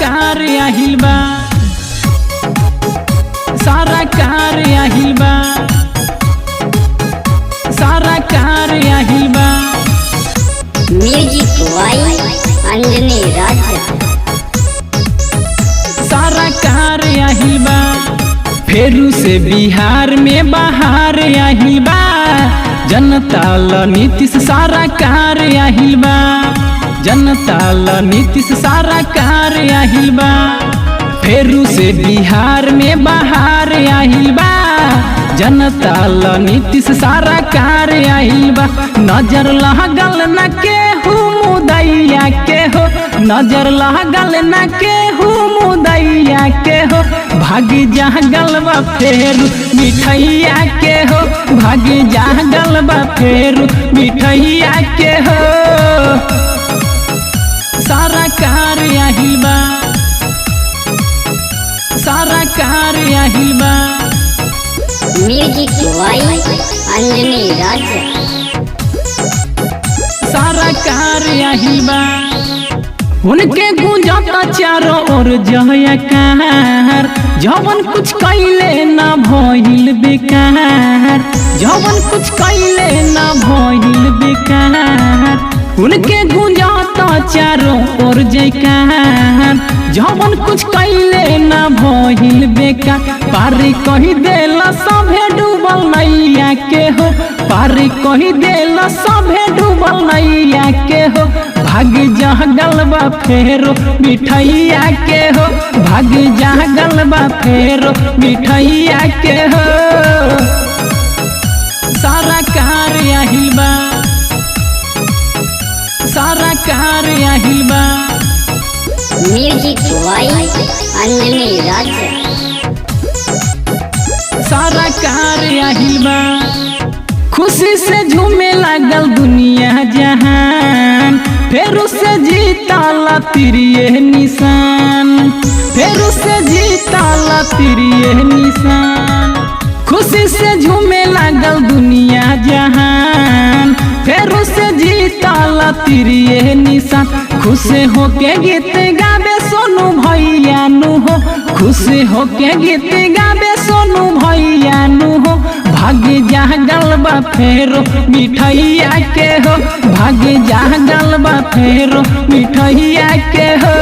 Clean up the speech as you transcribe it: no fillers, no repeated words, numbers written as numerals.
कार आहिल बा, सारा कार आहिल बा, सारा कार आहिल बा। म्यूजिक वाई अंजनी राजा, सारा कार आहिल बा। फेरू से बिहार में बाहर आहिल बा, जनता ला नीतीश सारा कार आहिल बा, जनता ला नीतीश सारा कार आहिल बा। फेरू से बिहार में बाहर आहिल बा, जनता ला नीतीश सारा कार आहिल बा। नजर लागल न केहू मुदैया के हो, नजर लागल न केहू मुदैया के हो, भागी जागल बा फेरू मिठैया के हो, भागी जागल बा फेरू मिठैया के हो। सारा कार आहिल बा, सारा कार आहिल बा। म्यूजिक वाई अंजनी राजा, सारा कार आहिल बा। उनके गूंजता चारों ओर जयकार, जवन कुछ कैले ना भइल बेकार, जवन कुछ कैले ना भइल बेकार। उनके गूंजता चारों ओर जयकार, जवन कुछ कैले ना भइल बेकार। पारी कही देला सभे डूबल नैया के हो, पारी कही देला सभे डूबल नैया के हो, भाग जागल बा फेरो मिठैया के हो, भाग जागल बा फेरो मिठैया के हो। सारा कार आहिल बा, सारा कार आहिल बा। म्यूजिक वाई अंजनी राजा, सारा कार आहिल बा। खुशी से झूमे लागल दुनिया जहान, फेरू से जीताला तिरिये निशान, फेरू से जीताला तिरिये निशान। खुशी से झूमे लागल दुनिया जहान, फेरू से जीताला तिरिये निशान। खुश होके गीत गावे सोनू भैया नु हो, खुश होके गीत गावे सोनू भैया नु हो, भाग जागल बा फेरो मिठैया के हो, भाग जागल बा फेरो मिठैया के हो।